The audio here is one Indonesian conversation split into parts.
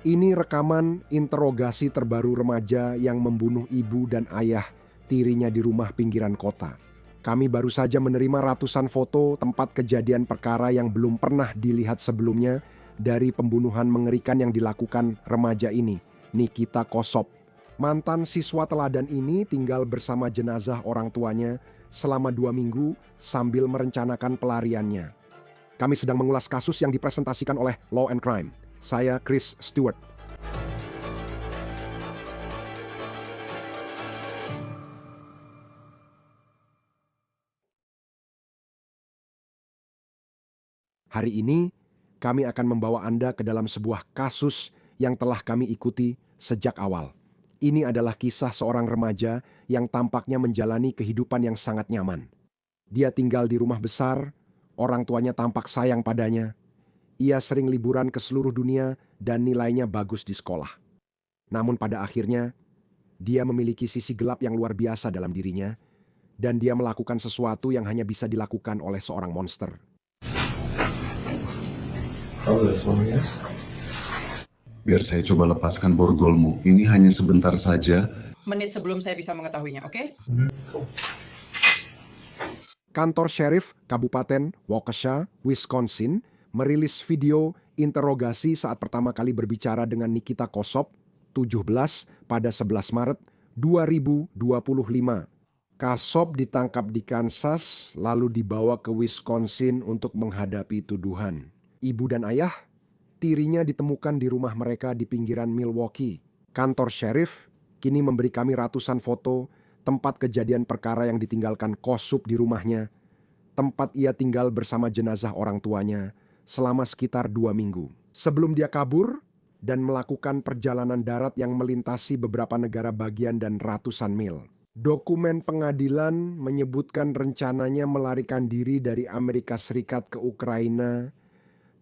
Ini rekaman interogasi terbaru remaja yang membunuh ibu dan ayah tirinya di rumah pinggiran kota. Kami baru saja menerima ratusan foto tempat kejadian perkara yang belum pernah dilihat sebelumnya dari pembunuhan mengerikan yang dilakukan remaja ini, Nikita Kossob. Mantan siswa teladan ini tinggal bersama jenazah orang tuanya selama 2 minggu sambil merencanakan pelariannya. Kami sedang mengulas kasus yang dipresentasikan oleh Law and Crime. Saya Chris Stewart. Hari ini, kami akan membawa Anda ke dalam sebuah kasus yang telah kami ikuti sejak awal. Ini adalah kisah seorang remaja yang tampaknya menjalani kehidupan yang sangat nyaman. Dia tinggal di rumah besar, orang tuanya tampak sayang padanya. Ia sering liburan ke seluruh dunia dan nilainya bagus di sekolah. Namun pada akhirnya, dia memiliki sisi gelap yang luar biasa dalam dirinya, dan dia melakukan sesuatu yang hanya bisa dilakukan oleh seorang monster. Biar saya coba lepaskan borgolmu. Ini hanya sebentar saja. Menit sebelum saya bisa mengetahuinya, oke? Kantor Sheriff Kabupaten Waukesha, Wisconsin, merilis video interogasi saat pertama kali berbicara dengan Nikita Kossob, 17 pada 11 Maret 2025. Kossob ditangkap di Kansas lalu dibawa ke Wisconsin untuk menghadapi tuduhan. Ibu dan ayah tirinya ditemukan di rumah mereka di pinggiran Milwaukee. Kantor Sheriff kini memberi kami ratusan foto tempat kejadian perkara yang ditinggalkan Kossob di rumahnya, tempat ia tinggal bersama jenazah orang tuanya selama sekitar 2 minggu. Sebelum dia kabur dan melakukan perjalanan darat yang melintasi beberapa negara bagian dan ratusan mil. Dokumen pengadilan menyebutkan rencananya melarikan diri dari Amerika Serikat ke Ukraina,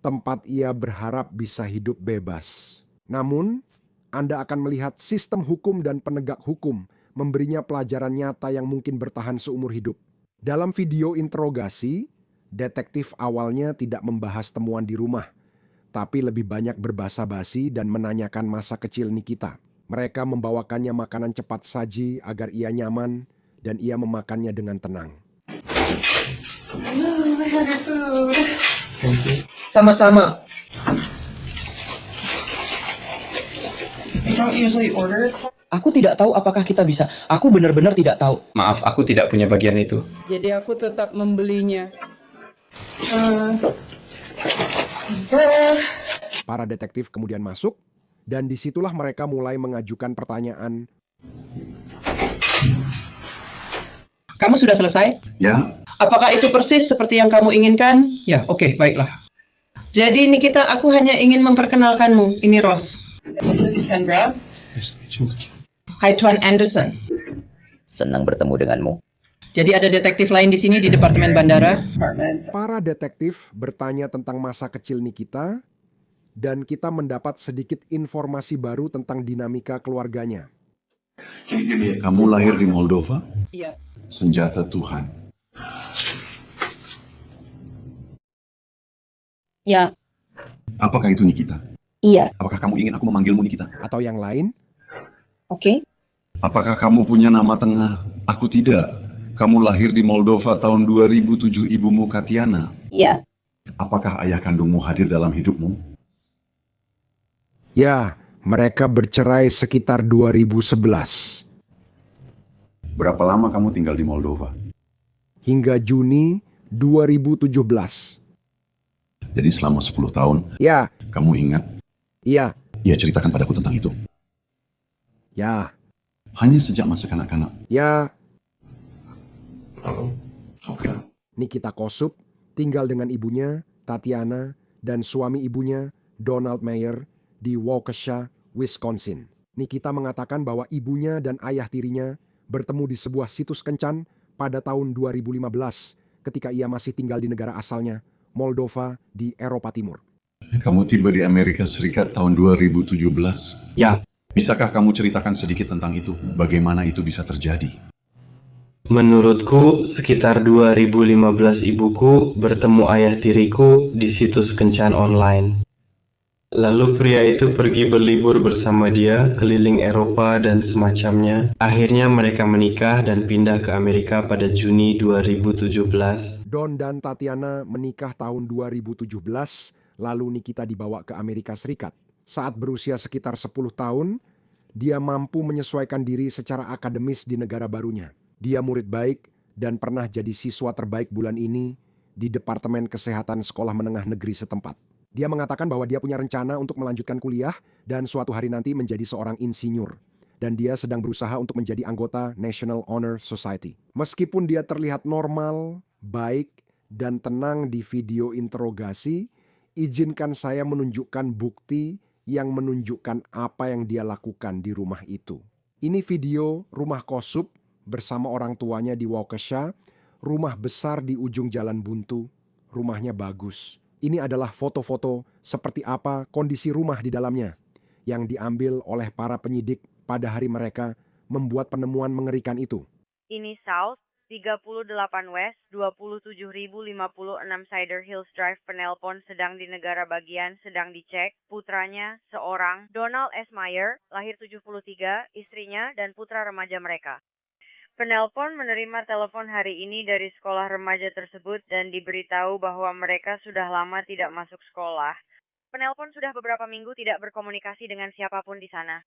tempat ia berharap bisa hidup bebas. Namun, Anda akan melihat sistem hukum dan penegak hukum memberinya pelajaran nyata yang mungkin bertahan seumur hidup. Dalam video interogasi, detektif awalnya tidak membahas temuan di rumah, tapi lebih banyak berbasa-basi dan menanyakan masa kecil Nikita. Mereka membawakannya makanan cepat saji agar ia nyaman dan ia memakannya dengan tenang. Sama-sama. Aku tidak tahu apakah kita bisa. Aku benar-benar tidak tahu. Maaf, aku tidak punya bagian itu. Jadi aku tetap membelinya. Para detektif kemudian masuk, dan disitulah mereka mulai mengajukan pertanyaan. Kamu sudah selesai? Ya, Apakah itu persis seperti yang kamu inginkan? Ya, oke, baiklah. Jadi Nikita, aku hanya ingin memperkenalkanmu. Ini Ross. Kendra. Hai Tuan Anderson. Senang bertemu denganmu. Jadi ada detektif lain di sini di Departemen Bandara. Para detektif bertanya tentang masa kecil Nikita, dan kita mendapat sedikit informasi baru tentang dinamika keluarganya. kamu lahir di Moldova? Iya. Senjata Tuhan. Ya, Apakah itu Nikita? iya, Apakah kamu ingin aku memanggilmu Nikita? Atau yang lain, oke. Apakah kamu punya nama tengah? Aku tidak. Kamu lahir di Moldova tahun 2007, ibumu Katiana. Iya, Apakah ayah kandungmu hadir dalam hidupmu? ya, mereka bercerai sekitar 2011. Berapa lama kamu tinggal di Moldova? Hingga Juni 2017. Jadi selama 10 tahun. Ya, Kamu ingat? iya, Ya, ceritakan padaku tentang itu. ya, Hanya sejak masa kanak-kanak. ya. Oke. Nikita Kossob tinggal dengan ibunya, Tatiana, dan suami ibunya, Donald Mayer, di Waukesha, Wisconsin. Nikita mengatakan bahwa ibunya dan ayah tirinya bertemu di sebuah situs kencan pada tahun 2015 ketika ia masih tinggal di negara asalnya, Moldova di Eropa Timur. Kamu tiba di Amerika Serikat tahun 2017. Ya, Bisakah kamu ceritakan sedikit tentang itu? Bagaimana itu bisa terjadi? Menurutku, sekitar 2015 ibuku bertemu ayah tiriku di situs kencan online. Lalu pria itu pergi berlibur bersama dia keliling Eropa dan semacamnya. Akhirnya mereka menikah dan pindah ke Amerika pada Juni 2017. Don dan Tatiana menikah tahun 2017, lalu Nikita dibawa ke Amerika Serikat. Saat berusia sekitar 10 tahun, dia mampu menyesuaikan diri secara akademis di negara barunya. Dia murid baik dan pernah jadi siswa terbaik bulan ini di Departemen Kesehatan Sekolah Menengah Negeri setempat. Dia mengatakan bahwa dia punya rencana untuk melanjutkan kuliah dan suatu hari nanti menjadi seorang insinyur. Dan dia sedang berusaha untuk menjadi anggota National Honor Society. Meskipun dia terlihat normal, baik, dan tenang di video interogasi, izinkan saya menunjukkan bukti yang menunjukkan apa yang dia lakukan di rumah itu. Ini video rumah Kosup bersama orang tuanya di Waukesha, rumah besar di ujung jalan buntu. Rumahnya bagus. Ini adalah foto-foto seperti apa kondisi rumah di dalamnya yang diambil oleh para penyidik pada hari mereka membuat penemuan mengerikan itu. Ini South 38 West 27.056 Cedar Hills Drive, Penelpon sedang di negara bagian sedang dicek. Putranya seorang Donald S. Meyer, lahir 73, istrinya dan putra remaja mereka. Penelpon menerima telepon hari ini dari sekolah remaja tersebut dan diberitahu bahwa mereka sudah lama tidak masuk sekolah. Penelpon sudah beberapa minggu tidak berkomunikasi dengan siapapun di sana.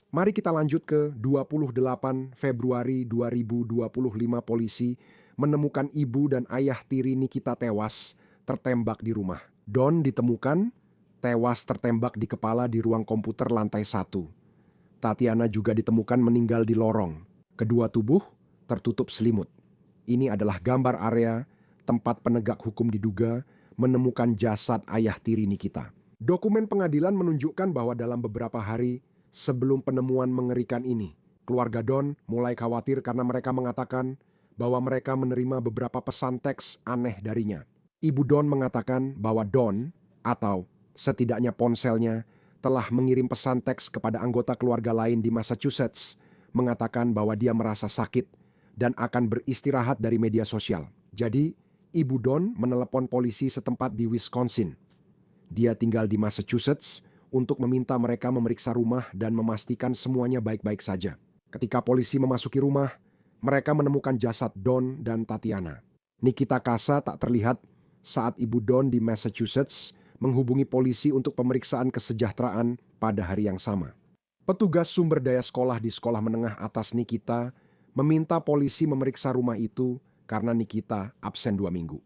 Mari kita lanjut ke 28 Februari 2025. Polisi menemukan ibu dan ayah tiri Nikita tewas tertembak di rumah. Don ditemukan tewas tertembak di kepala di ruang komputer lantai 1. Tatiana juga ditemukan meninggal di lorong. Kedua tubuh tertutup selimut. Ini adalah gambar area tempat penegak hukum diduga menemukan jasad ayah tiri Nikita. Dokumen pengadilan menunjukkan bahwa dalam beberapa hari sebelum penemuan mengerikan ini, keluarga Don mulai khawatir karena mereka mengatakan bahwa mereka menerima beberapa pesan teks aneh darinya. Ibu Don mengatakan bahwa Don, atau setidaknya ponselnya, telah mengirim pesan teks kepada anggota keluarga lain di Massachusetts, mengatakan bahwa dia merasa sakit dan akan beristirahat dari media sosial. Jadi, Ibu Don menelepon polisi setempat di Wisconsin. Dia tinggal di Massachusetts untuk meminta mereka memeriksa rumah dan memastikan semuanya baik-baik saja. Ketika polisi memasuki rumah, mereka menemukan jasad Don dan Tatiana. Nikita Kasa tak terlihat saat Ibu Don di Massachusetts menghubungi polisi untuk pemeriksaan kesejahteraan pada hari yang sama. Petugas sumber daya sekolah di sekolah menengah atas Nikita meminta polisi memeriksa rumah itu karena Nikita absen 2 minggu.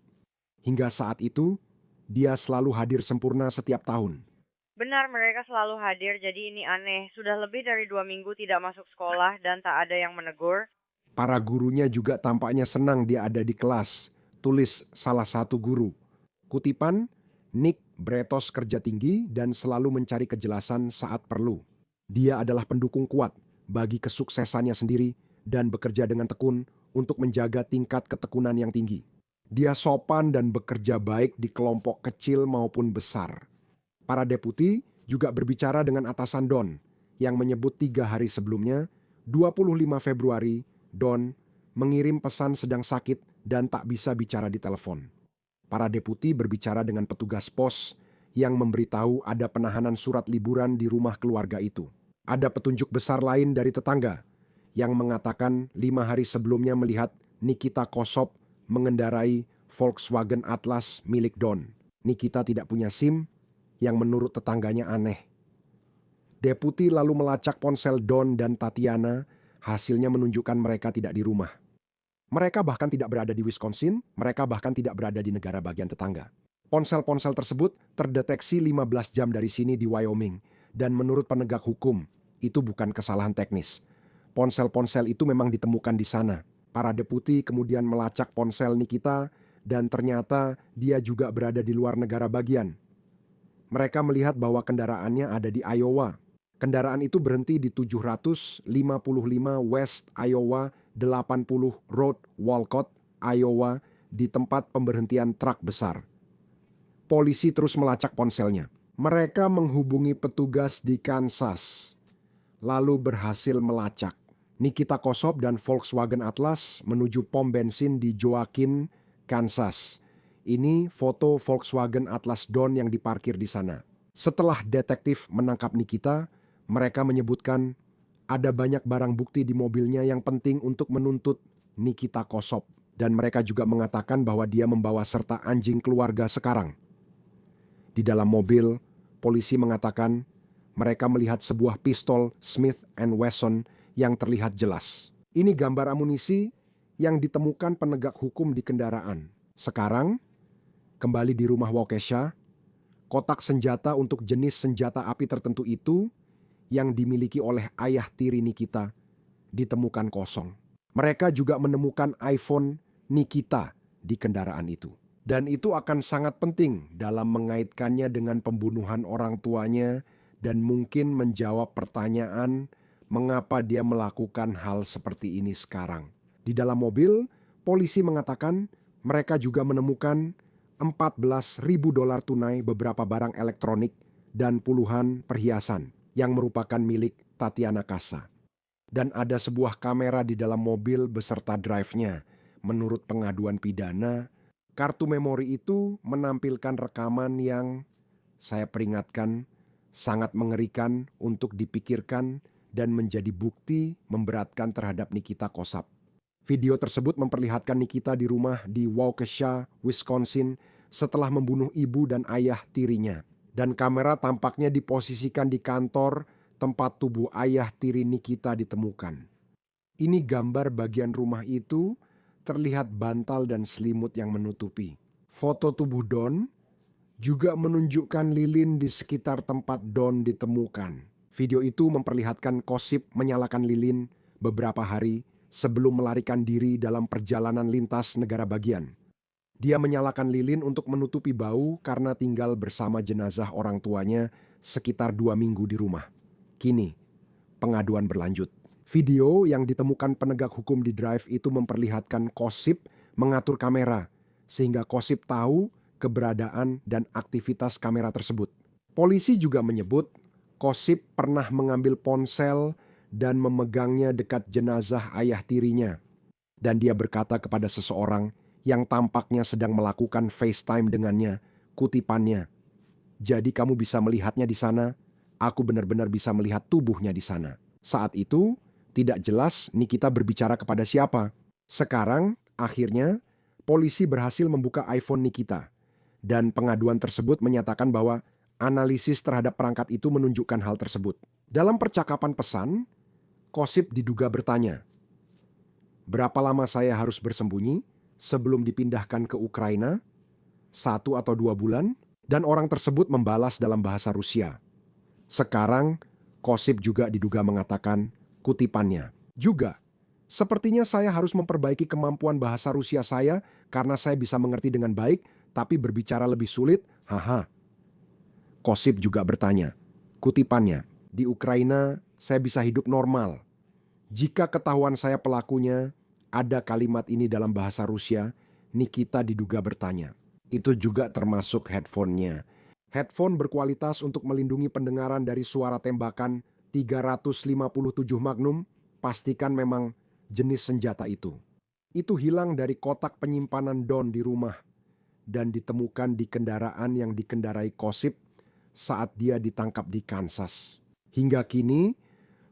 Hingga saat itu, dia selalu hadir sempurna setiap tahun. Benar, mereka selalu hadir, jadi ini aneh. Sudah lebih dari 2 minggu tidak masuk sekolah dan tak ada yang menegur. Para gurunya juga tampaknya senang dia ada di kelas, tulis salah satu guru. Kutipan, Nick Bretos kerja tinggi dan selalu mencari kejelasan saat perlu. Dia adalah pendukung kuat bagi kesuksesannya sendiri dan bekerja dengan tekun untuk menjaga tingkat ketekunan yang tinggi. Dia sopan dan bekerja baik di kelompok kecil maupun besar. Para deputi juga berbicara dengan atasan Don yang menyebut 3 hari sebelumnya, 25 Februari, Don mengirim pesan sedang sakit dan tak bisa bicara di telepon. Para deputi berbicara dengan petugas pos yang memberitahu ada penahanan surat liburan di rumah keluarga itu. Ada petunjuk besar lain dari tetangga yang mengatakan 5 hari sebelumnya melihat Nikita Kosop mengendarai Volkswagen Atlas milik Don. Nikita tidak punya SIM yang menurut tetangganya aneh. Deputi lalu melacak ponsel Don dan Tatiana, hasilnya menunjukkan mereka tidak di rumah. Mereka bahkan tidak berada di Wisconsin, mereka bahkan tidak berada di negara bagian tetangga. Ponsel-ponsel tersebut terdeteksi 15 jam dari sini di Wyoming, dan menurut penegak hukum, itu bukan kesalahan teknis. Ponsel-ponsel itu memang ditemukan di sana. Para deputi kemudian melacak ponsel Nikita, dan ternyata dia juga berada di luar negara bagian. Mereka melihat bahwa kendaraannya ada di Iowa. Kendaraan itu berhenti di 755 West Iowa 80 Road, Walcott, Iowa, di tempat pemberhentian truk besar. Polisi terus melacak ponselnya. Mereka menghubungi petugas di Kansas, lalu berhasil melacak. Nikita Kosop dan Volkswagen Atlas menuju pom bensin di Joaquin, Kansas. Ini foto Volkswagen Atlas Dawn yang diparkir di sana. Setelah detektif menangkap Nikita, mereka menyebutkan ada banyak barang bukti di mobilnya yang penting untuk menuntut Nikita Kossob. Dan mereka juga mengatakan bahwa dia membawa serta anjing keluarga sekarang. Di dalam mobil, polisi mengatakan mereka melihat sebuah pistol Smith & Wesson yang terlihat jelas. Ini gambar amunisi yang ditemukan penegak hukum di kendaraan. Sekarang, kembali di rumah Waukesha, kotak senjata untuk jenis senjata api tertentu itu yang dimiliki oleh ayah tiri Nikita ditemukan kosong. Mereka juga menemukan iPhone Nikita di kendaraan itu. Dan itu akan sangat penting dalam mengaitkannya dengan pembunuhan orang tuanya dan mungkin menjawab pertanyaan mengapa dia melakukan hal seperti ini sekarang. Di dalam mobil, polisi mengatakan mereka juga menemukan $14.000 tunai, beberapa barang elektronik, dan puluhan perhiasan yang merupakan milik Tatiana Kassa. Dan ada sebuah kamera di dalam mobil beserta drive-nya. Menurut pengaduan pidana, kartu memori itu menampilkan rekaman yang, saya peringatkan, sangat mengerikan untuk dipikirkan dan menjadi bukti memberatkan terhadap Nikita Kossob. Video tersebut memperlihatkan Nikita di rumah di Waukesha, Wisconsin setelah membunuh ibu dan ayah tirinya. Dan kamera tampaknya diposisikan di kantor tempat tubuh ayah tiri Nikita ditemukan. Ini gambar bagian rumah itu terlihat bantal dan selimut yang menutupi. Foto tubuh Don juga menunjukkan lilin di sekitar tempat Don ditemukan. Video itu memperlihatkan Kossob menyalakan lilin beberapa hari sebelum melarikan diri dalam perjalanan lintas negara bagian. Dia menyalakan lilin untuk menutupi bau karena tinggal bersama jenazah orang tuanya sekitar 2 minggu di rumah. Kini, pengaduan berlanjut. Video yang ditemukan penegak hukum di drive itu memperlihatkan Kossob mengatur kamera, sehingga Kossob tahu keberadaan dan aktivitas kamera tersebut. Polisi juga menyebut Kossob pernah mengambil ponsel dan memegangnya dekat jenazah ayah tirinya. Dan dia berkata kepada seseorang yang tampaknya sedang melakukan FaceTime dengannya, kutipannya, "Jadi kamu bisa melihatnya di sana, aku benar-benar bisa melihat tubuhnya di sana." Saat itu, tidak jelas Nikita berbicara kepada siapa. Sekarang, akhirnya, polisi berhasil membuka iPhone Nikita. Dan pengaduan tersebut menyatakan bahwa analisis terhadap perangkat itu menunjukkan hal tersebut. Dalam percakapan pesan, Kossob diduga bertanya, "Berapa lama saya harus bersembunyi sebelum dipindahkan ke Ukraina? 1 atau 2 bulan?" Dan orang tersebut membalas dalam bahasa Rusia. Sekarang, Kossob juga diduga mengatakan, kutipannya, "Juga, sepertinya saya harus memperbaiki kemampuan bahasa Rusia saya karena saya bisa mengerti dengan baik, tapi berbicara lebih sulit, haha." Kossob juga bertanya, kutipannya, "Di Ukraina, saya bisa hidup normal. Jika ketahuan saya pelakunya, ada kalimat ini dalam bahasa Rusia," Nikita diduga bertanya. Itu juga termasuk headphone-nya. Headphone berkualitas untuk melindungi pendengaran dari suara tembakan 357 Magnum, pastikan memang jenis senjata itu. Itu hilang dari kotak penyimpanan Don di rumah dan ditemukan di kendaraan yang dikendarai Kossob saat dia ditangkap di Kansas. Hingga kini,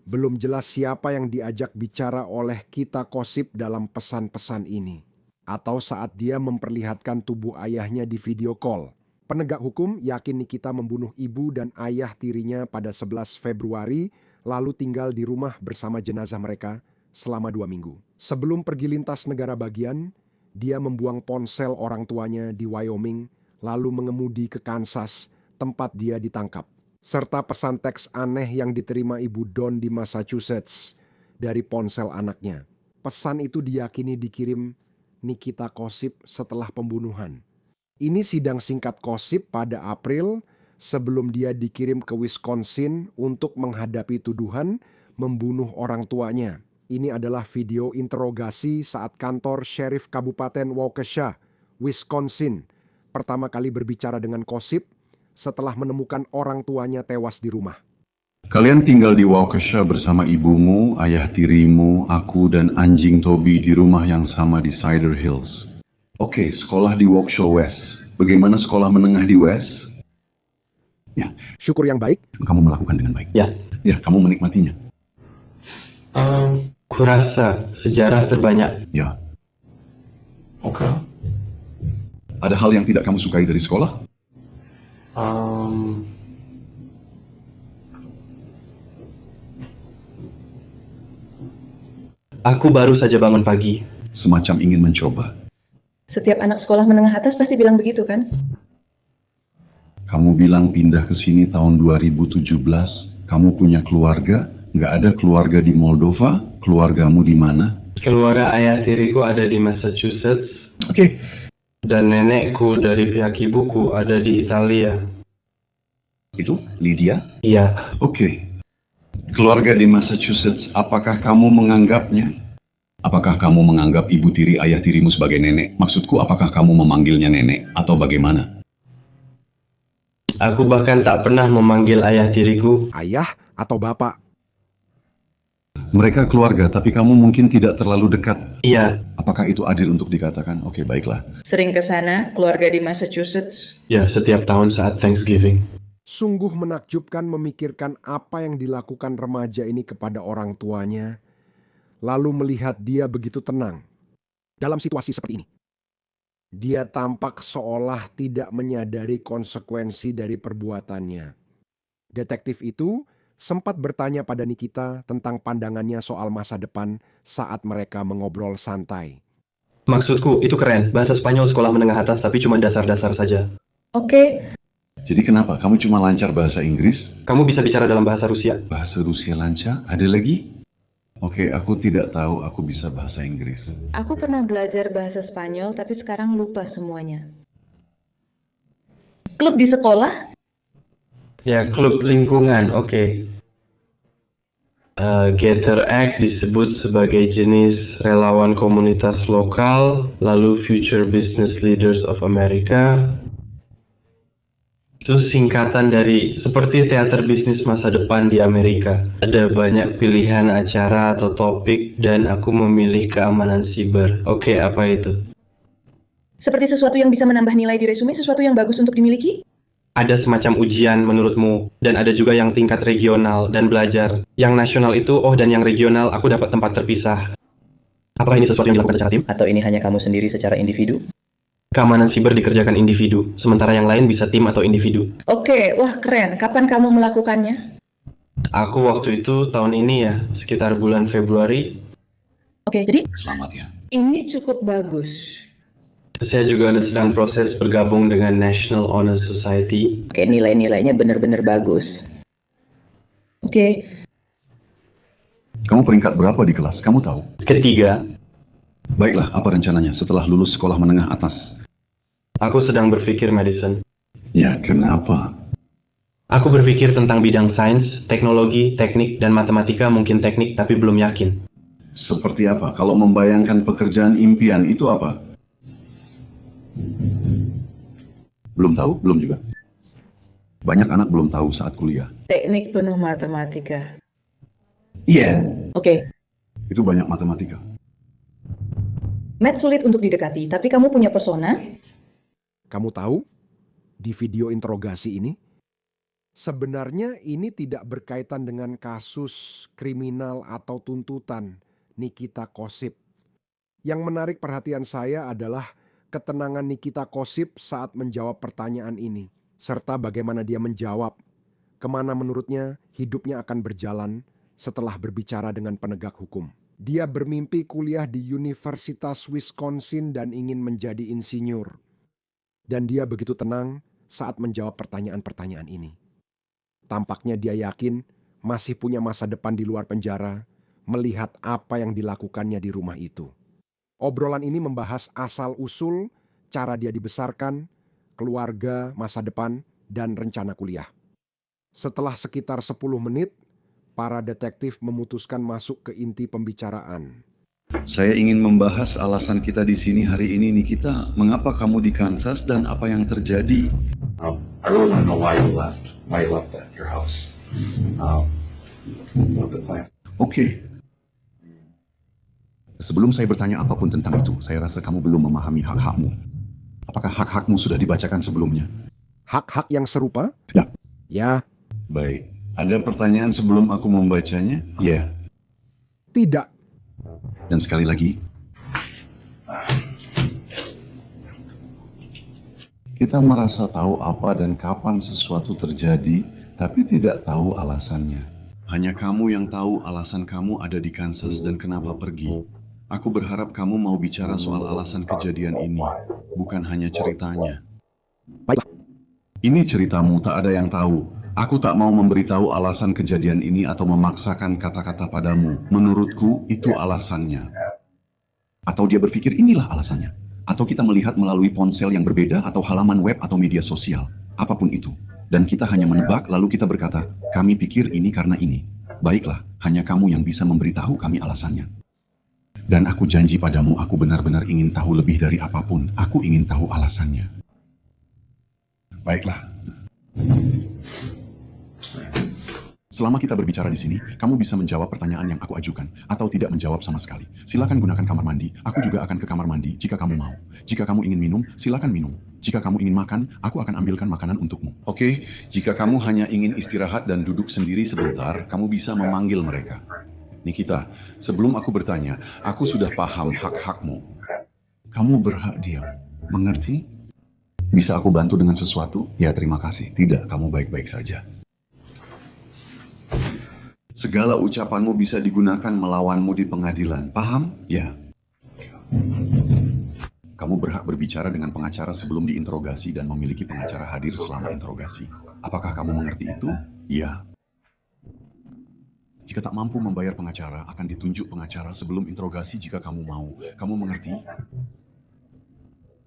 belum jelas siapa yang diajak bicara oleh Kita Kossob dalam pesan-pesan ini. Atau saat dia memperlihatkan tubuh ayahnya di video call. Penegak hukum yakin Nikita membunuh ibu dan ayah tirinya pada 11 Februari, lalu tinggal di rumah bersama jenazah mereka selama 2 minggu. Sebelum pergi lintas negara bagian, dia membuang ponsel orang tuanya di Wyoming, lalu mengemudi ke Kansas, tempat dia ditangkap. Serta pesan teks aneh yang diterima ibu Don di Massachusetts dari ponsel anaknya. Pesan itu diyakini dikirim Nikita Kossob setelah pembunuhan. Ini sidang singkat Kossob pada April sebelum dia dikirim ke Wisconsin untuk menghadapi tuduhan membunuh orang tuanya. Ini adalah video interogasi saat kantor Sheriff Kabupaten Waukesha, Wisconsin, pertama kali berbicara dengan Kossob setelah menemukan orang tuanya tewas di rumah. Kalian tinggal di Waukesha bersama ibumu, ayah tirimu, aku, dan anjing Toby di rumah yang sama di Cider Hills. Oke, sekolah di Waukesha West. Bagaimana sekolah menengah di West? Ya, Syukur yang baik, kamu melakukan dengan baik. Ya. Ya, kamu menikmatinya. Kurasa sejarah terbanyak. Ya. Oke. Ada hal yang tidak kamu sukai dari sekolah? Aku baru saja bangun pagi. Semacam ingin mencoba. Setiap anak sekolah menengah atas pasti bilang begitu kan? Kamu bilang pindah ke sini tahun 2017. Kamu punya keluarga? Nggak ada keluarga di Moldova? Keluargamu di mana? Keluarga ayah tiriku ada di Massachusetts. Oke. Dan nenekku dari pihak ibuku ada di Italia. Itu Lydia? Iya. Oke. Keluarga di Massachusetts, apakah kamu menganggapnya? Apakah kamu menganggap ibu tiri ayah tirimu sebagai nenek? Maksudku, apakah kamu memanggilnya nenek atau bagaimana? Aku bahkan tak pernah memanggil ayah tiriku. ayah atau bapak. Mereka keluarga, tapi kamu mungkin tidak terlalu dekat. Iya. Apakah itu adil untuk dikatakan? Oke, baiklah. Sering ke sana, keluarga di Massachusetts. Ya, setiap tahun saat Thanksgiving. Sungguh menakjubkan memikirkan apa yang dilakukan remaja ini kepada orang tuanya, lalu melihat dia begitu tenang dalam situasi seperti ini. Dia tampak seolah tidak menyadari konsekuensi dari perbuatannya. Detektif itu sempat bertanya pada Nikita tentang pandangannya soal masa depan saat mereka mengobrol santai. Maksudku, itu keren. Bahasa Spanyol sekolah menengah atas tapi cuma dasar-dasar saja. Oke, Jadi kenapa? Kamu cuma lancar bahasa Inggris? Kamu bisa bicara dalam bahasa Rusia. Bahasa Rusia lancar? Ada lagi? Oke, aku tidak tahu aku bisa bahasa Inggris. aku pernah belajar bahasa Spanyol tapi sekarang lupa semuanya. Klub di sekolah? Ya, klub lingkungan, oke. Gather Act disebut sebagai jenis relawan komunitas lokal, lalu Future Business Leaders of America. Itu singkatan dari seperti teater bisnis masa depan di Amerika. Ada banyak pilihan acara atau topik dan aku memilih keamanan siber. Oke, apa itu? Seperti sesuatu yang bisa menambah nilai di resume, sesuatu yang bagus untuk dimiliki? Ada semacam ujian menurutmu, dan ada juga yang tingkat regional dan belajar. Yang nasional itu, dan yang regional aku dapat tempat terpisah. Apakah ini sesuatu yang dilakukan secara tim? Atau ini hanya kamu sendiri secara individu? Keamanan siber dikerjakan individu, sementara yang lain bisa tim atau individu. Oke, wah keren. Kapan kamu melakukannya? Aku waktu itu tahun ini ya, sekitar bulan Februari. Oke, jadi Selamat ya. ini cukup bagus. Saya juga sedang proses bergabung dengan National Honor Society. Oke, nilai-nilainya benar-benar bagus. Oke, Kamu peringkat berapa di kelas? Kamu tahu? Ketiga, Baiklah, apa rencananya setelah lulus sekolah menengah atas? aku sedang berpikir medicine. Ya, kenapa? Aku berpikir tentang bidang sains, teknologi, teknik, dan matematika mungkin teknik tapi belum yakin. Seperti apa? Kalau membayangkan pekerjaan impian itu apa? Belum tahu? Belum juga. Banyak anak belum tahu saat kuliah. teknik penuh matematika. Iya. Oke, Itu banyak matematika. math sulit untuk didekati, tapi kamu punya pesona. Kamu tahu, di video interogasi ini, sebenarnya ini tidak berkaitan dengan kasus kriminal atau tuntutan Nikita Kosip. Yang menarik perhatian saya adalah ketenangan Nikita Kosip saat menjawab pertanyaan ini, serta bagaimana dia menjawab, kemana menurutnya hidupnya akan berjalan setelah berbicara dengan penegak hukum. Dia bermimpi kuliah di Universitas Wisconsin dan ingin menjadi insinyur. Dan dia begitu tenang saat menjawab pertanyaan-pertanyaan ini. Tampaknya dia yakin masih punya masa depan di luar penjara, melihat apa yang dilakukannya di rumah itu. Obrolan ini membahas asal-usul, cara dia dibesarkan, keluarga, masa depan, dan rencana kuliah. Setelah sekitar 10 menit, para detektif memutuskan masuk ke inti pembicaraan. Saya ingin membahas alasan kita di sini hari ini, Nikita. Mengapa kamu di Kansas dan apa yang terjadi? I really want to know why you left your house. What the plan? Oke. Sebelum saya bertanya apapun tentang itu, saya rasa kamu belum memahami hak-hakmu. Apakah hak-hakmu sudah dibacakan sebelumnya? Hak-hak yang serupa? Ya. Ya, Baik. Ada pertanyaan sebelum aku membacanya? Ya. tidak. Dan sekali lagi, kita merasa tahu apa dan kapan sesuatu terjadi, tapi tidak tahu alasannya. Hanya kamu yang tahu alasan kamu ada di Kansas dan kenapa pergi. Aku berharap kamu mau bicara soal alasan kejadian ini, bukan hanya ceritanya. Baiklah. Ini ceritamu, tak ada yang tahu. Aku tak mau memberitahu alasan kejadian ini atau memaksakan kata-kata padamu. Menurutku, itu alasannya. Atau dia berpikir inilah alasannya. Atau kita melihat melalui ponsel yang berbeda atau halaman web atau media sosial. Apapun itu. Dan kita hanya menebak lalu kita berkata, kami pikir ini karena ini. Baiklah, hanya kamu yang bisa memberitahu kami alasannya. Dan aku janji padamu, aku benar-benar ingin tahu lebih dari apapun. Aku ingin tahu alasannya. Baiklah. Selama kita berbicara di sini, kamu bisa menjawab pertanyaan yang aku ajukan, atau tidak menjawab sama sekali. Silakan gunakan kamar mandi, aku juga akan ke kamar mandi jika kamu mau. Jika kamu ingin minum, silakan minum. Jika kamu ingin makan, aku akan ambilkan makanan untukmu. Oke, jika kamu hanya ingin istirahat dan duduk sendiri sebentar, kamu bisa memanggil mereka. Nikita, sebelum aku bertanya, aku sudah paham hak-hakmu. Kamu berhak diam. Mengerti? Bisa aku bantu dengan sesuatu? Ya, terima kasih. Tidak, kamu baik-baik saja. Segala ucapanmu bisa digunakan melawanmu di pengadilan. Paham? Ya. Kamu berhak berbicara dengan pengacara sebelum diinterogasi dan memiliki pengacara hadir selama interogasi. Apakah kamu mengerti itu? Ya. Jika tak mampu membayar pengacara, akan ditunjuk pengacara sebelum interogasi jika kamu mau. Kamu mengerti?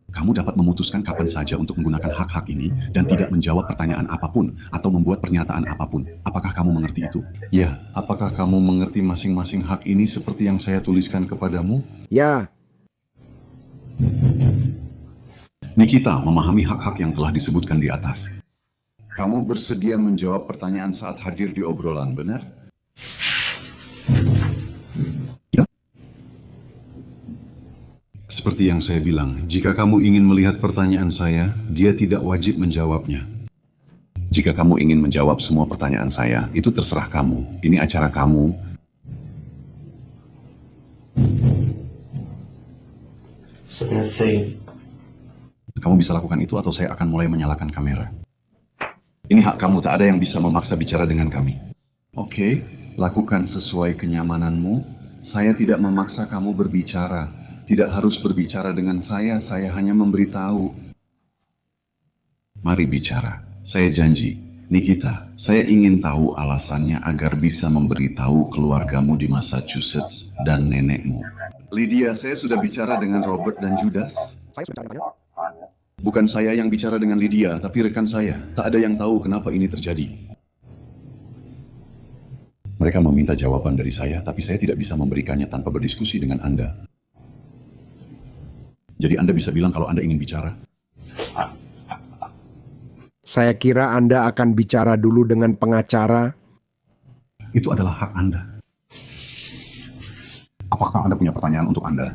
Kamu dapat memutuskan kapan saja untuk menggunakan hak-hak ini dan tidak menjawab pertanyaan apapun atau membuat pernyataan apapun. Apakah kamu mengerti itu? Ya. Apakah kamu mengerti masing-masing hak ini seperti yang saya tuliskan kepadamu? Ya, Nikita memahami hak-hak yang telah disebutkan di atas. Kamu bersedia menjawab pertanyaan saat hadir di obrolan, benar? Ya. Seperti yang saya bilang, jika kamu ingin melihat pertanyaan saya, dia tidak wajib menjawabnya. Jika kamu ingin menjawab semua pertanyaan saya, itu terserah kamu. Ini acara kamu. Kamu bisa lakukan itu atau saya akan mulai menyalakan kamera. Ini hak kamu, tak ada yang bisa memaksa bicara dengan kami. Oke, lakukan sesuai kenyamananmu. Saya tidak memaksa kamu berbicara. Tidak harus berbicara dengan saya hanya memberitahu. Mari bicara, saya janji. Nikita, saya ingin tahu alasannya agar bisa memberitahu keluargamu di Massachusetts dan nenekmu. Lydia, saya sudah bicara dengan Robert dan Judas. saya sudah bicara dengannya. Bukan saya yang bicara dengan Lydia, tapi rekan saya. Tak ada yang tahu kenapa ini terjadi. Mereka meminta jawaban dari saya, tapi saya tidak bisa memberikannya tanpa berdiskusi dengan Anda. Jadi Anda bisa bilang kalau Anda ingin bicara. Saya kira Anda akan bicara dulu dengan pengacara. Itu adalah hak Anda. Apakah Anda punya pertanyaan untuk Anda?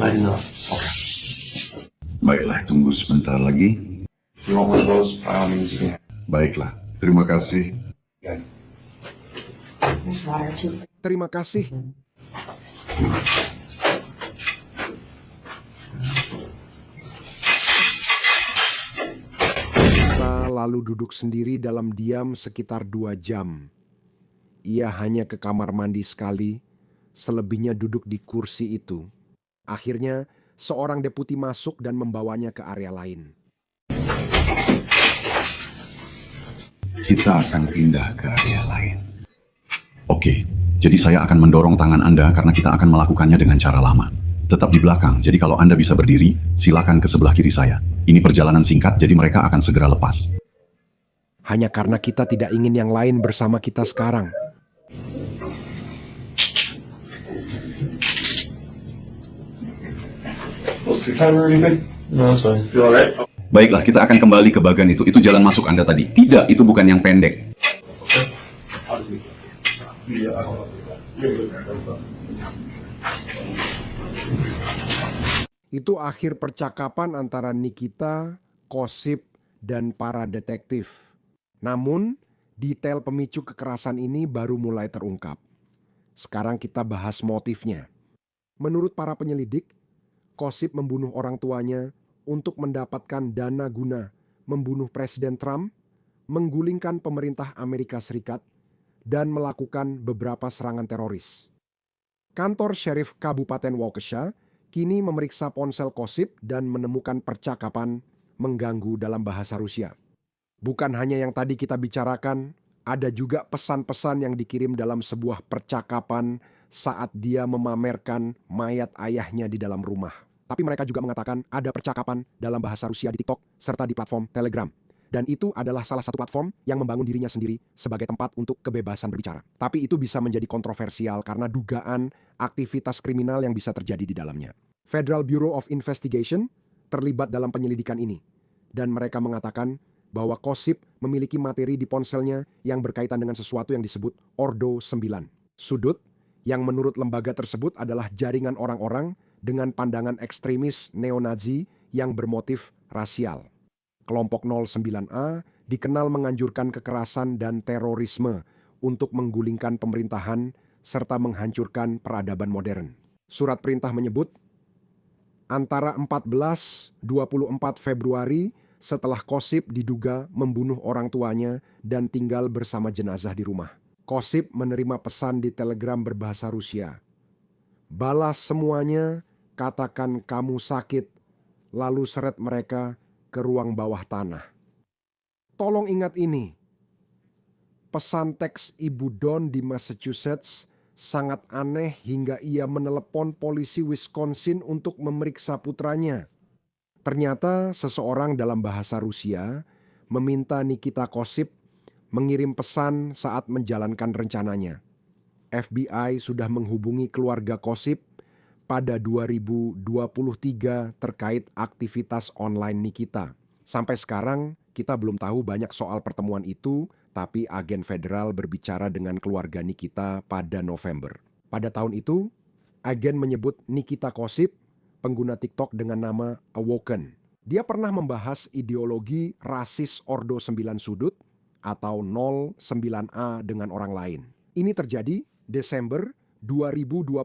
Oke. Baiklah, tunggu sebentar lagi. Baiklah, terima kasih. Terima kasih. Kita lalu duduk sendiri dalam diam sekitar 2 jam. Ia hanya ke kamar mandi sekali, selebihnya duduk di kursi itu. Akhirnya, seorang deputi masuk dan membawanya ke area lain. Kita akan pindah ke area lain. Oke, jadi saya akan mendorong tangan Anda karena kita akan melakukannya dengan cara lama. Tetap di belakang, jadi kalau Anda bisa berdiri, silakan ke sebelah kiri saya. Ini perjalanan singkat, jadi mereka akan segera lepas. Hanya karena kita tidak ingin yang lain bersama kita sekarang. Baiklah, kita akan kembali ke bagan itu. Itu jalan masuk Anda tadi. Tidak, itu bukan yang pendek. Itu akhir percakapan antara Nikita, Kosip, dan para detektif. Namun, detail pemicu kekerasan ini baru mulai terungkap. Sekarang kita bahas motifnya. Menurut para penyelidik, Kosip membunuh orang tuanya untuk mendapatkan dana guna membunuh Presiden Trump, menggulingkan pemerintah Amerika Serikat, dan melakukan beberapa serangan teroris. Kantor Sheriff Kabupaten Waukesha kini memeriksa ponsel Kosip dan menemukan percakapan mengganggu dalam bahasa Rusia. Bukan hanya yang tadi kita bicarakan, ada juga pesan-pesan yang dikirim dalam sebuah percakapan saat dia memamerkan mayat ayahnya di dalam rumah. Tapi mereka juga mengatakan ada percakapan dalam bahasa Rusia di TikTok serta di platform Telegram. Dan itu adalah salah satu platform yang membangun dirinya sendiri sebagai tempat untuk kebebasan berbicara. Tapi itu bisa menjadi kontroversial karena dugaan aktivitas kriminal yang bisa terjadi di dalamnya. Federal Bureau of Investigation terlibat dalam penyelidikan ini. Dan mereka mengatakan bahwa Kosip memiliki materi di ponselnya yang berkaitan dengan sesuatu yang disebut Ordo 9. Sudut yang menurut lembaga tersebut adalah jaringan orang-orang dengan pandangan ekstremis neo-Nazi yang bermotif rasial. Kelompok 09A dikenal menganjurkan kekerasan dan terorisme untuk menggulingkan pemerintahan serta menghancurkan peradaban modern. Surat perintah menyebut, antara 14-24 Februari setelah Kosip diduga membunuh orang tuanya dan tinggal bersama jenazah di rumah. Kosip menerima pesan di telegram berbahasa Rusia. Balas semuanya, katakan kamu sakit, lalu seret mereka ke ruang bawah tanah. Tolong ingat ini. Pesan teks Ibu Dawn di Massachusetts sangat aneh hingga ia menelepon polisi Wisconsin untuk memeriksa putranya. Ternyata seseorang dalam bahasa Rusia meminta Nikita Kosip mengirim pesan saat menjalankan rencananya. FBI sudah menghubungi keluarga Kosip pada 2023 terkait aktivitas online Nikita. Sampai sekarang kita belum tahu banyak soal pertemuan itu, tapi agen federal berbicara dengan keluarga Nikita pada November. Pada tahun itu, agen menyebut Nikita Kosip pengguna TikTok dengan nama Awoken. Dia pernah membahas ideologi rasis Ordo 9 sudut atau 09A dengan orang lain. Ini terjadi Desember 2024,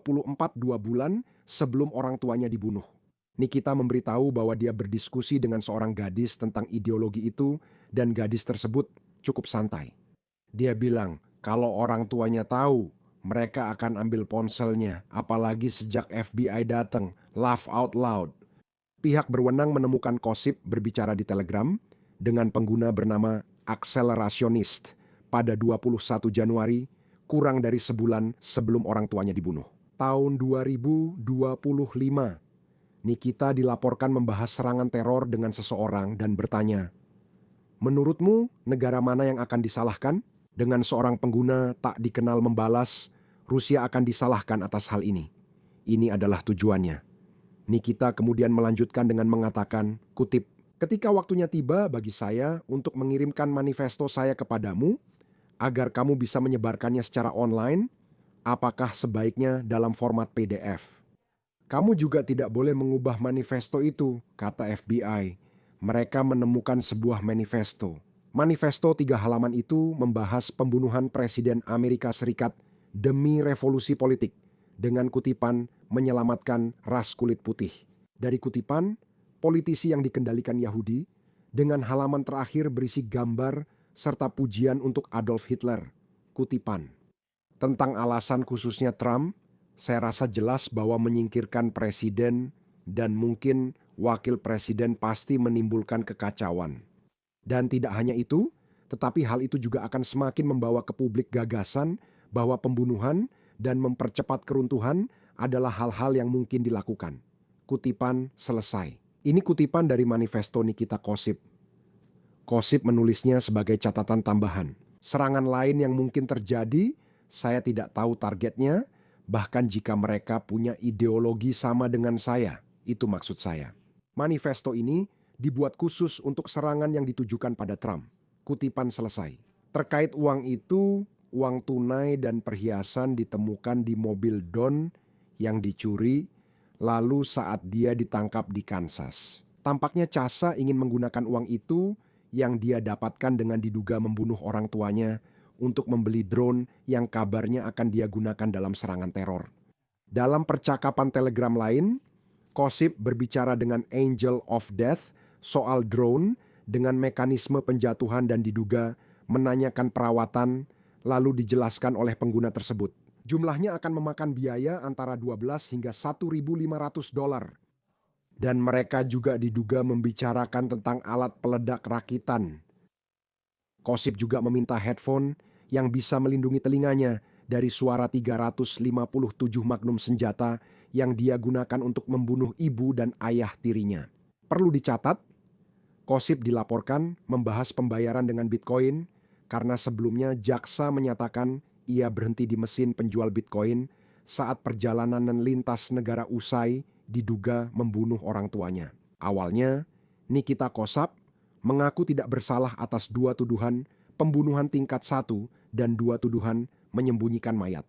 2 bulan sebelum orang tuanya dibunuh. Nikita memberitahu bahwa dia berdiskusi dengan seorang gadis tentang ideologi itu dan gadis tersebut cukup santai. Dia bilang kalau orang tuanya tahu, mereka akan ambil ponselnya, apalagi sejak FBI datang. Laugh out loud. Pihak berwenang menemukan Kosip berbicara di Telegram dengan pengguna bernama Accelerationist pada 21 Januari, kurang dari sebulan sebelum orang tuanya dibunuh. Tahun 2025, Nikita dilaporkan membahas serangan teror dengan seseorang dan bertanya, menurutmu negara mana yang akan disalahkan? Dengan seorang pengguna tak dikenal membalas, Rusia akan disalahkan atas hal ini. Ini adalah tujuannya. Nikita kemudian melanjutkan dengan mengatakan, kutip, ketika waktunya tiba bagi saya untuk mengirimkan manifesto saya kepadamu, agar kamu bisa menyebarkannya secara online, apakah sebaiknya dalam format PDF? Kamu juga tidak boleh mengubah manifesto itu, kata FBI. Mereka menemukan sebuah manifesto. Manifesto 3 halaman itu membahas pembunuhan Presiden Amerika Serikat demi revolusi politik, dengan kutipan menyelamatkan ras kulit putih. Dari kutipan, politisi yang dikendalikan Yahudi, dengan halaman terakhir berisi gambar serta pujian untuk Adolf Hitler. Kutipan. Tentang alasan khususnya Trump, saya rasa jelas bahwa menyingkirkan presiden dan mungkin wakil presiden pasti menimbulkan kekacauan. Dan tidak hanya itu, tetapi hal itu juga akan semakin membawa ke publik gagasan bahwa pembunuhan dan mempercepat keruntuhan adalah hal-hal yang mungkin dilakukan. Kutipan selesai. Ini kutipan dari manifesto Nikita Kosip. Kosip menulisnya sebagai catatan tambahan. Serangan lain yang mungkin terjadi, saya tidak tahu targetnya, bahkan jika mereka punya ideologi sama dengan saya, itu maksud saya. Manifesto ini dibuat khusus untuk serangan yang ditujukan pada Trump. Kutipan selesai. Terkait uang itu, uang tunai dan perhiasan ditemukan di mobil Dawn yang dicuri, lalu saat dia ditangkap di Kansas. Tampaknya Casa ingin menggunakan uang itu yang dia dapatkan dengan diduga membunuh orang tuanya untuk membeli drone yang kabarnya akan dia gunakan dalam serangan teror. Dalam percakapan Telegram lain, Kosip berbicara dengan Angel of Death soal drone dengan mekanisme penjatuhan dan diduga menanyakan perawatan, lalu dijelaskan oleh pengguna tersebut. Jumlahnya akan memakan biaya antara 12 hingga $1.500. Dan mereka juga diduga membicarakan tentang alat peledak rakitan. Kosip juga meminta headphone yang bisa melindungi telinganya dari suara 357 magnum senjata yang dia gunakan untuk membunuh ibu dan ayah tirinya. Perlu dicatat, Kosip dilaporkan membahas pembayaran dengan Bitcoin karena sebelumnya jaksa menyatakan ia berhenti di mesin penjual Bitcoin saat perjalanan lintas negara usai diduga membunuh orang tuanya. Awalnya, Nikita Kosap mengaku tidak bersalah atas 2 tuduhan pembunuhan tingkat 1 dan 2 tuduhan menyembunyikan mayat.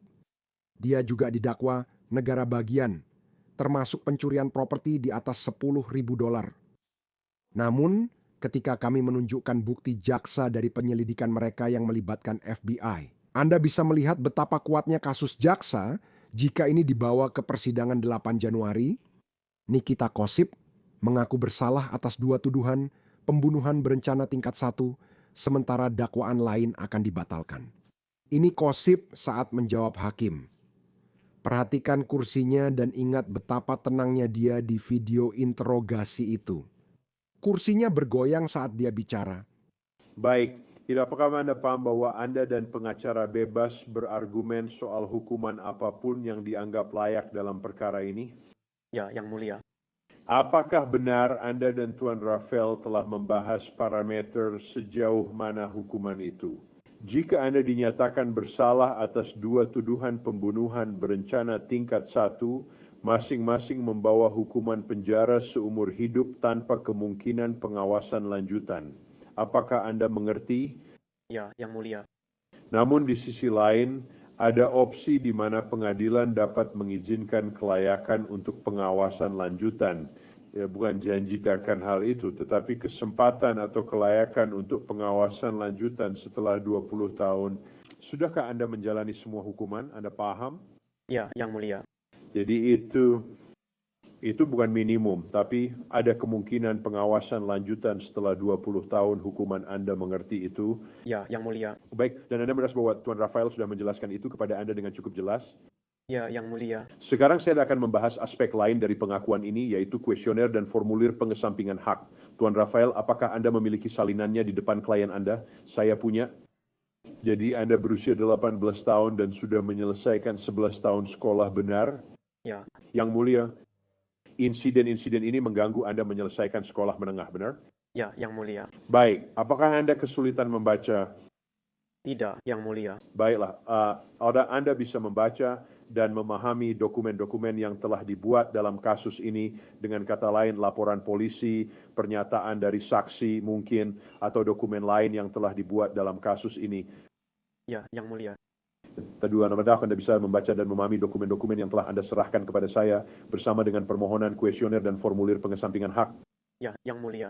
Dia juga didakwa negara bagian, termasuk pencurian properti di atas $10.000. Namun, ketika kami menunjukkan bukti jaksa dari penyelidikan mereka yang melibatkan FBI, Anda bisa melihat betapa kuatnya kasus jaksa jika ini dibawa ke persidangan 8 Januari. Nikita Kosip mengaku bersalah atas 2 tuduhan pembunuhan berencana tingkat 1, sementara dakwaan lain akan dibatalkan. Ini Kosip saat menjawab hakim. Perhatikan kursinya dan ingat betapa tenangnya dia di video interogasi itu. Kursinya bergoyang saat dia bicara. Baik, tidakkah Anda paham bahwa Anda dan pengacara bebas berargumen soal hukuman apapun yang dianggap layak dalam perkara ini? Ya, Yang Mulia. Apakah benar Anda dan Tuan Rafael telah membahas parameter sejauh mana hukuman itu? Jika Anda dinyatakan bersalah atas 2 tuduhan pembunuhan berencana tingkat 1, masing-masing membawa hukuman penjara seumur hidup tanpa kemungkinan pengawasan lanjutan. Apakah Anda mengerti? Ya, Yang Mulia. Namun di sisi lain, ada opsi di mana pengadilan dapat mengizinkan kelayakan untuk pengawasan lanjutan. Ya, bukan janji akan hal itu, tetapi kesempatan atau kelayakan untuk pengawasan lanjutan setelah 20 tahun. Sudahkah Anda menjalani semua hukuman? Anda paham? Ya, Yang Mulia. Jadi itu bukan minimum, tapi ada kemungkinan pengawasan lanjutan setelah 20 tahun hukuman. Anda mengerti itu? Ya, Yang Mulia. Baik, dan Anda merasa bahwa Tuan Rafael sudah menjelaskan itu kepada Anda dengan cukup jelas? Ya, Yang Mulia. Sekarang saya akan membahas aspek lain dari pengakuan ini, yaitu kuesioner dan formulir pengesampingan hak. Tuan Rafael, apakah Anda memiliki salinannya di depan klien Anda? Saya punya. Jadi Anda berusia 18 tahun dan sudah menyelesaikan 11 tahun sekolah, benar? Ya. Yang Mulia, insiden-insiden ini mengganggu Anda menyelesaikan sekolah menengah, benar? Ya, Yang Mulia. Baik, apakah Anda kesulitan membaca? Tidak, Yang Mulia. Baiklah, Anda bisa membaca dan memahami dokumen-dokumen yang telah dibuat dalam kasus ini, dengan kata lain laporan polisi, pernyataan dari saksi mungkin, atau dokumen lain yang telah dibuat dalam kasus ini. Ya, Yang Mulia. Apakah Anda bisa membaca dan memahami dokumen-dokumen yang telah Anda serahkan kepada saya bersama dengan permohonan kuesioner dan formulir pengesampingan hak? Ya, Yang Mulia.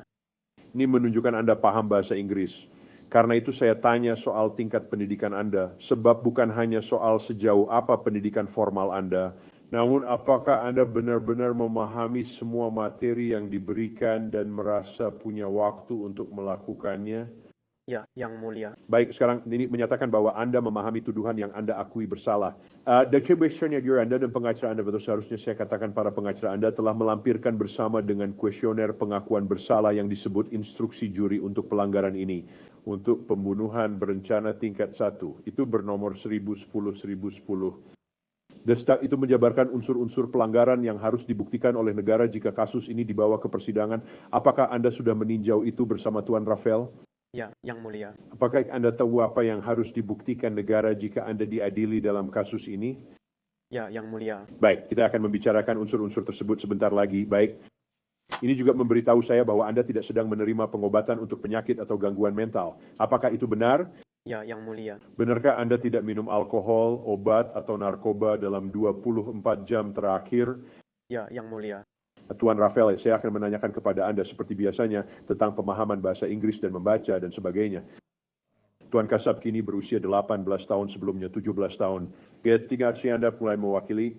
Ini menunjukkan Anda paham bahasa Inggris. Karena itu saya tanya soal tingkat pendidikan Anda, sebab bukan hanya soal sejauh apa pendidikan formal Anda, namun apakah Anda benar-benar memahami semua materi yang diberikan dan merasa punya waktu untuk melakukannya? Ya, Yang Mulia. Baik, sekarang ini menyatakan bahwa Anda memahami tuduhan yang Anda akui bersalah. Dan kuesioner Anda dan pengacara Anda, betul seharusnya saya katakan para pengacara Anda telah melampirkan bersama dengan kuesioner pengakuan bersalah yang disebut instruksi juri untuk pelanggaran ini. Untuk pembunuhan berencana tingkat 1. Itu bernomor 1010-1010. Itu menjabarkan unsur-unsur pelanggaran yang harus dibuktikan oleh negara jika kasus ini dibawa ke persidangan. Apakah Anda sudah meninjau itu bersama Tuan Rafael? Ya, Yang Mulia. Apakah Anda tahu apa yang harus dibuktikan negara jika Anda diadili dalam kasus ini? Ya, Yang Mulia. Baik, kita akan membicarakan unsur-unsur tersebut sebentar lagi. Baik. Ini juga memberitahu saya bahwa Anda tidak sedang menerima pengobatan untuk penyakit atau gangguan mental. Apakah itu benar? Ya, Yang Mulia. Benarkah Anda tidak minum alkohol, obat, atau narkoba dalam 24 jam terakhir? Ya, Yang Mulia. Tuan Rafael, saya akan menanyakan kepada Anda seperti biasanya tentang pemahaman bahasa Inggris dan membaca dan sebagainya. Tuan Kasab kini berusia 18 tahun, sebelumnya 17 tahun. Ketika si Anda mulai mewakili,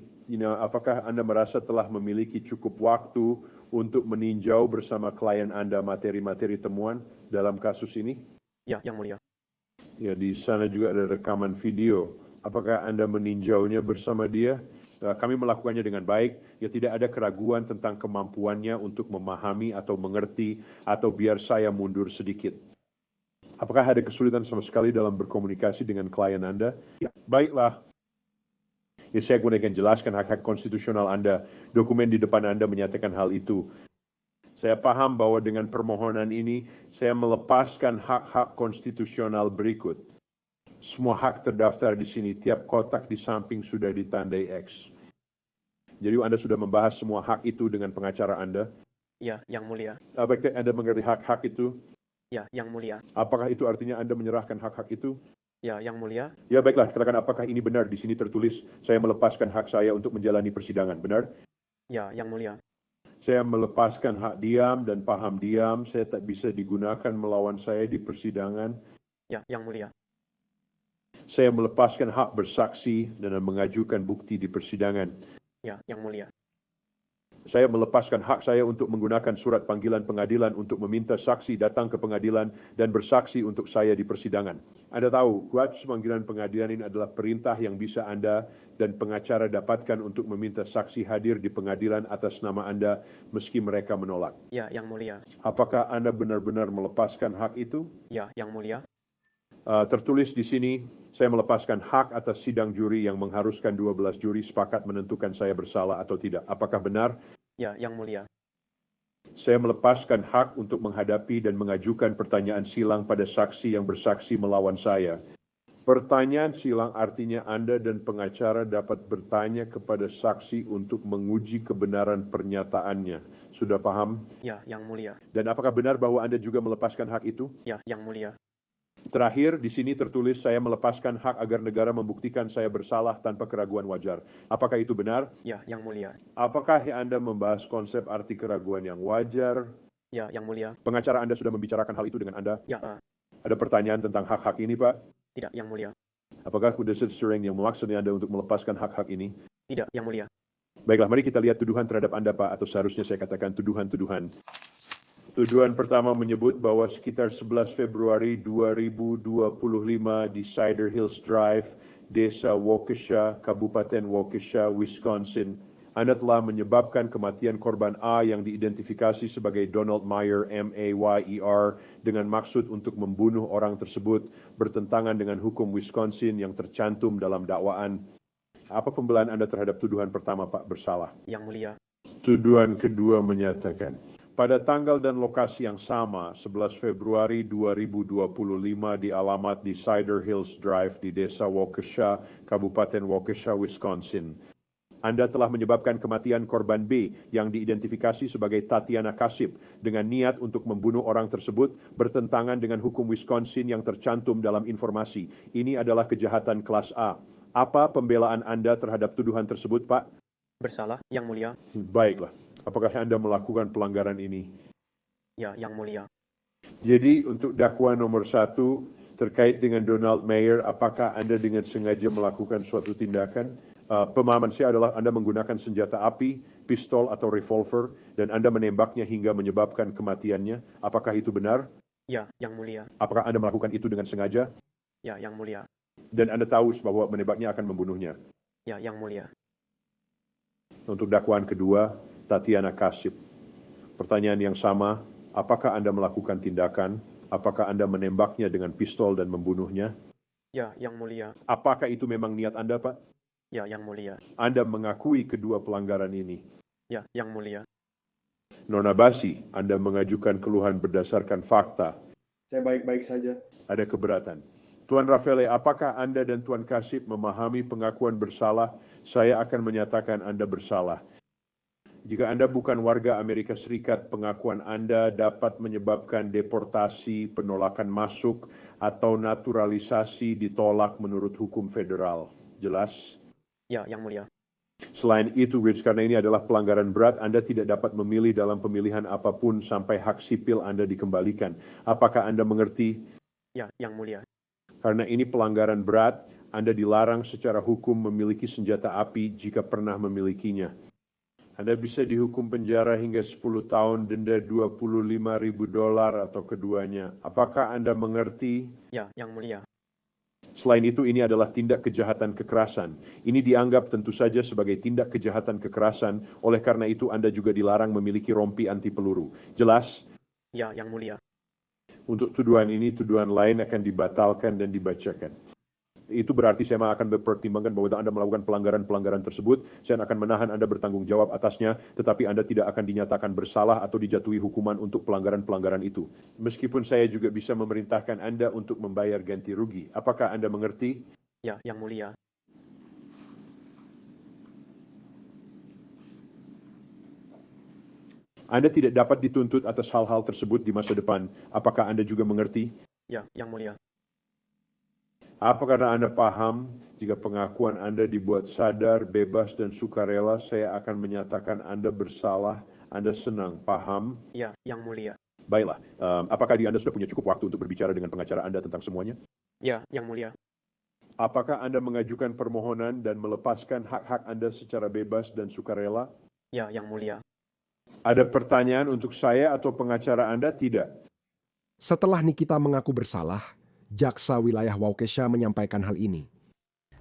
apakah Anda merasa telah memiliki cukup waktu untuk meninjau bersama klien Anda materi-materi temuan dalam kasus ini? Ya, Yang Mulia. Ya, di sana juga ada rekaman video. Apakah Anda meninjaunya bersama dia? Kami melakukannya dengan baik. Ya, tidak ada keraguan tentang kemampuannya untuk memahami atau mengerti, atau biar saya mundur sedikit. Apakah ada kesulitan sama sekali dalam berkomunikasi dengan klien Anda? Ya, baiklah. Ya, saya kemudian jelaskan hak-hak konstitusional Anda. Dokumen di depan Anda menyatakan hal itu. Saya paham bahwa dengan permohonan ini, saya melepaskan hak-hak konstitusional berikut. Semua hak terdaftar di sini, tiap kotak di samping sudah ditandai X. Jadi Anda sudah membahas semua hak itu dengan pengacara Anda? Ya, Yang Mulia. Apakah Anda mengerti hak-hak itu? Ya, Yang Mulia. Apakah itu artinya Anda menyerahkan hak-hak itu? Ya, Yang Mulia. Ya, baiklah, katakan apakah ini benar. Di sini tertulis, saya melepaskan hak saya untuk menjalani persidangan. Benar? Ya, Yang Mulia. Saya melepaskan hak diam dan paham diam. Saya tak bisa digunakan melawan saya di persidangan. Ya, Yang Mulia. Saya melepaskan hak bersaksi dan mengajukan bukti di persidangan. Ya, Yang Mulia. Saya melepaskan hak saya untuk menggunakan surat panggilan pengadilan untuk meminta saksi datang ke pengadilan dan bersaksi untuk saya di persidangan. Anda tahu, surat panggilan pengadilan ini adalah perintah yang bisa Anda dan pengacara dapatkan untuk meminta saksi hadir di pengadilan atas nama Anda meski mereka menolak. Ya, Yang Mulia. Apakah Anda benar-benar melepaskan hak itu? Ya, Yang Mulia. Tertulis di sini, saya melepaskan hak atas sidang juri yang mengharuskan 12 juri sepakat menentukan saya bersalah atau tidak. Apakah benar? Ya, Yang Mulia. Saya melepaskan hak untuk menghadapi dan mengajukan pertanyaan silang pada saksi yang bersaksi melawan saya. Pertanyaan silang artinya Anda dan pengacara dapat bertanya kepada saksi untuk menguji kebenaran pernyataannya. Sudah paham? Ya, Yang Mulia. Dan apakah benar bahwa Anda juga melepaskan hak itu? Ya, Yang Mulia. Terakhir, di sini tertulis saya melepaskan hak agar negara membuktikan saya bersalah tanpa keraguan wajar. Apakah itu benar? Ya, Yang Mulia. Apakah Anda membahas konsep arti keraguan yang wajar? Ya, Yang Mulia. Pengacara Anda sudah membicarakan hal itu dengan Anda? Ya, Ada pertanyaan tentang hak-hak ini, Pak? tidak, Yang Mulia. Apakah sudah sering yang memaksudnya Anda untuk melepaskan hak-hak ini? Tidak, Yang Mulia. Baiklah, mari kita lihat tuduhan terhadap Anda, Pak, atau seharusnya saya katakan tuduhan-tuduhan. Tuduhan pertama menyebut bahwa sekitar 11 Februari 2025 di Cider Hills Drive, Desa Waukesha, Kabupaten Waukesha, Wisconsin, Anda telah menyebabkan kematian korban A yang diidentifikasi sebagai Donald Meyer, M-A-Y-E-R, dengan maksud untuk membunuh orang tersebut bertentangan dengan hukum Wisconsin yang tercantum dalam dakwaan. Apa pembelaan Anda terhadap tuduhan pertama, Pak, bersalah? Yang Mulia. Tuduhan kedua menyatakan, pada tanggal dan lokasi yang sama, 11 Februari 2025 di alamat di Cider Hills Drive di Desa Waukesha, Kabupaten Waukesha, Wisconsin, Anda telah menyebabkan kematian korban B yang diidentifikasi sebagai Tatiana Kasib dengan niat untuk membunuh orang tersebut bertentangan dengan hukum Wisconsin yang tercantum dalam informasi. Ini adalah kejahatan kelas A. Apa pembelaan Anda terhadap tuduhan tersebut, Pak? Bersalah, Yang Mulia. Baiklah. Apakah Anda melakukan pelanggaran ini? Ya, Yang Mulia. Jadi untuk dakwaan nomor 1 terkait dengan Donald Meyer, apakah Anda dengan sengaja melakukan suatu tindakan? Pemahaman saya adalah Anda menggunakan senjata api, pistol atau revolver, dan Anda menembaknya hingga menyebabkan kematiannya. Apakah itu benar? Ya, Yang Mulia. Apakah Anda melakukan itu dengan sengaja? Ya, Yang Mulia. Dan Anda tahu bahwa menembaknya akan membunuhnya? Ya, Yang Mulia. Untuk dakwaan kedua, Tatiana Kasib. Pertanyaan yang sama, apakah Anda melakukan tindakan? Apakah Anda menembaknya dengan pistol dan membunuhnya? Ya, Yang Mulia. Apakah itu memang niat Anda, Pak? Ya, Yang Mulia. Anda mengakui kedua pelanggaran ini? Ya, Yang Mulia. Nona Basi, Anda mengajukan keluhan berdasarkan fakta. Saya baik-baik saja. Ada keberatan. Tuan Rafael, apakah Anda dan Tuan Kasib memahami pengakuan bersalah? Saya akan menyatakan Anda bersalah. Jika Anda bukan warga Amerika Serikat, pengakuan Anda dapat menyebabkan deportasi, penolakan masuk, atau naturalisasi ditolak menurut hukum federal. Jelas? Ya, Yang Mulia. Selain itu, Rich, karena ini adalah pelanggaran berat, Anda tidak dapat memilih dalam pemilihan apapun sampai hak sipil Anda dikembalikan. Apakah Anda mengerti? Ya, Yang Mulia. Karena ini pelanggaran berat, Anda dilarang secara hukum memiliki senjata api jika pernah memilikinya. Anda bisa dihukum penjara hingga 10 tahun, denda $25.000 atau keduanya. Apakah Anda mengerti? Ya, Yang Mulia. Selain itu, ini adalah tindak kejahatan kekerasan. Ini dianggap tentu saja sebagai tindak kejahatan kekerasan, oleh karena itu Anda juga dilarang memiliki rompi anti peluru. Jelas? Ya, Yang Mulia. Untuk tuduhan ini, tuduhan lain akan dibatalkan dan dibacakan. Itu berarti saya akan mempertimbangkan bahwa Anda melakukan pelanggaran-pelanggaran tersebut, saya akan menahan Anda bertanggung jawab atasnya, tetapi Anda tidak akan dinyatakan bersalah atau dijatuhi hukuman untuk pelanggaran-pelanggaran itu. Meskipun saya juga bisa memerintahkan Anda untuk membayar ganti rugi. Apakah Anda mengerti? Ya, Yang Mulia. Anda tidak dapat dituntut atas hal-hal tersebut di masa depan. Apakah Anda juga mengerti? Ya, Yang Mulia. Apakah Anda paham jika pengakuan Anda dibuat sadar, bebas, dan sukarela, saya akan menyatakan Anda bersalah, Anda senang, paham? Ya, Yang Mulia. Baiklah, apakah Anda sudah punya cukup waktu untuk berbicara dengan pengacara Anda tentang semuanya? Ya, Yang Mulia. Apakah Anda mengajukan permohonan dan melepaskan hak-hak Anda secara bebas dan sukarela? Ya, Yang Mulia. Ada pertanyaan untuk saya atau pengacara Anda? Tidak. Setelah Nikita mengaku bersalah, Jaksa Wilayah Waukesha menyampaikan hal ini.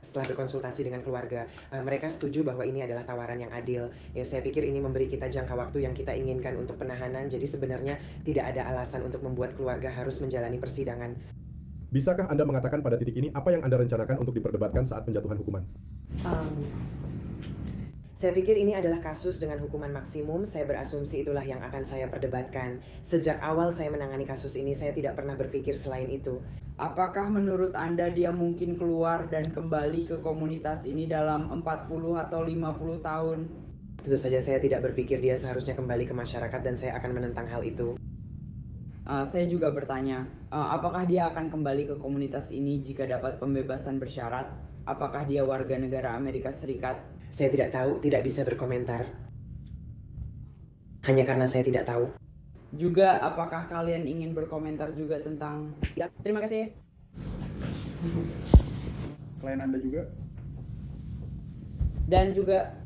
Setelah berkonsultasi dengan keluarga, mereka setuju bahwa ini adalah tawaran yang adil. Ya, saya pikir ini memberi kita jangka waktu yang kita inginkan untuk penahanan, jadi sebenarnya tidak ada alasan untuk membuat keluarga harus menjalani persidangan. Bisakah Anda mengatakan pada titik ini apa yang Anda rencanakan untuk diperdebatkan saat penjatuhan hukuman? Saya pikir ini adalah kasus dengan hukuman maksimum. Saya berasumsi itulah yang akan saya perdebatkan. Sejak awal saya menangani kasus ini, saya tidak pernah berpikir selain itu. Apakah menurut Anda dia mungkin keluar dan kembali ke komunitas ini dalam 40 atau 50 tahun? Tentu saja saya tidak berpikir dia seharusnya kembali ke masyarakat dan saya akan menentang hal itu. Saya juga bertanya, apakah dia akan kembali ke komunitas ini jika dapat pembebasan bersyarat? Apakah dia warga negara Amerika Serikat? Saya tidak tahu, tidak bisa berkomentar. Hanya karena saya tidak tahu. Juga, apakah kalian ingin berkomentar juga tentang... Ya, terima kasih. Selain Anda juga? Dan juga,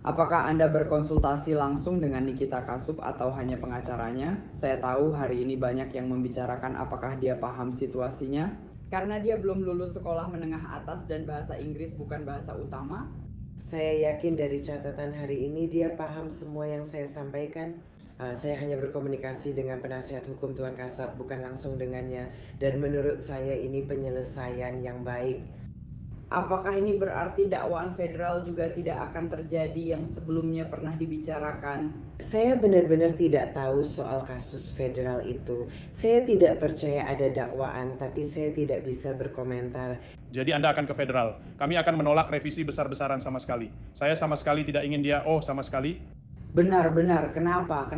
apakah Anda berkonsultasi langsung dengan Nikita Kasub atau hanya pengacaranya? Saya tahu hari ini banyak yang membicarakan apakah dia paham situasinya. Karena dia belum lulus sekolah menengah atas dan bahasa Inggris bukan bahasa utama. Saya yakin dari catatan hari ini dia paham semua yang saya sampaikan. Saya hanya berkomunikasi dengan penasihat hukum Tuan Kasab, bukan langsung dengannya. Dan menurut saya ini penyelesaian yang baik. Apakah ini berarti dakwaan federal juga tidak akan terjadi yang sebelumnya pernah dibicarakan? Saya benar-benar tidak tahu soal kasus federal itu. Saya tidak percaya ada dakwaan, tapi saya tidak bisa berkomentar. Jadi Anda akan ke federal. Kami akan menolak revisi besar-besaran sama sekali. Saya sama sekali tidak ingin dia, sama sekali. Benar-benar, kenapa?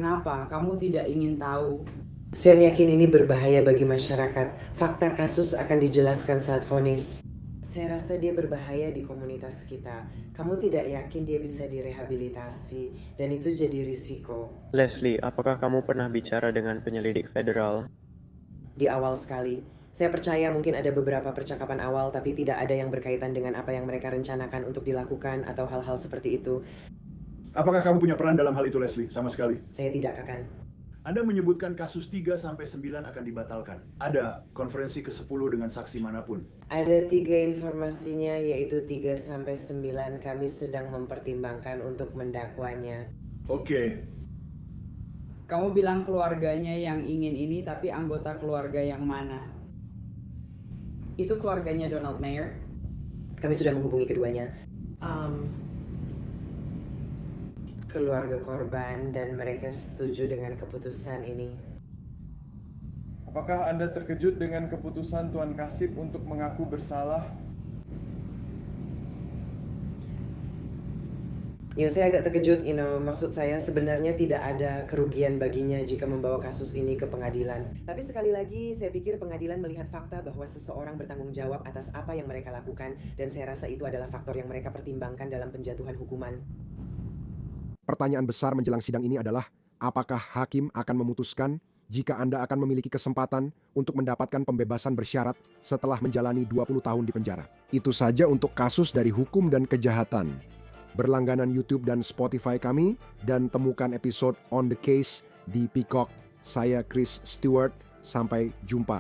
Kamu tidak ingin tahu? Saya yakin ini berbahaya bagi masyarakat. Fakta kasus akan dijelaskan saat vonis. Saya rasa dia berbahaya di komunitas kita. Kamu tidak yakin dia bisa direhabilitasi, dan itu jadi risiko. Leslie, apakah kamu pernah bicara dengan penyelidik federal? Di awal sekali. Saya percaya mungkin ada beberapa percakapan awal, tapi tidak ada yang berkaitan dengan apa yang mereka rencanakan untuk dilakukan atau hal-hal seperti itu. Apakah kamu punya peran dalam hal itu, Leslie? Sama sekali. Saya tidak akan. Anda menyebutkan kasus 3-9 akan dibatalkan. Ada konferensi ke-10 dengan saksi manapun. Ada 3 informasinya, yaitu 3-9 kami sedang mempertimbangkan untuk mendakwanya. Oke. Kamu bilang keluarganya yang ingin ini, tapi anggota keluarga yang mana? Itu keluarganya Donald Mayer? Kami sudah menghubungi keduanya. Keluarga korban dan mereka setuju dengan keputusan ini. Apakah Anda terkejut dengan keputusan Tuan Kasib untuk mengaku bersalah? Saya agak terkejut, maksud saya sebenarnya tidak ada kerugian baginya jika membawa kasus ini ke pengadilan. Tapi sekali lagi, saya pikir pengadilan melihat fakta bahwa seseorang bertanggung jawab atas apa yang mereka lakukan, dan saya rasa itu adalah faktor yang mereka pertimbangkan dalam penjatuhan hukuman. Pertanyaan besar menjelang sidang ini adalah, apakah hakim akan memutuskan jika Anda akan memiliki kesempatan untuk mendapatkan pembebasan bersyarat setelah menjalani 20 tahun di penjara. Itu saja untuk kasus dari hukum dan kejahatan. Berlangganan YouTube dan Spotify kami, dan temukan episode On The Case di Peacock. Saya Chris Stewart, sampai jumpa.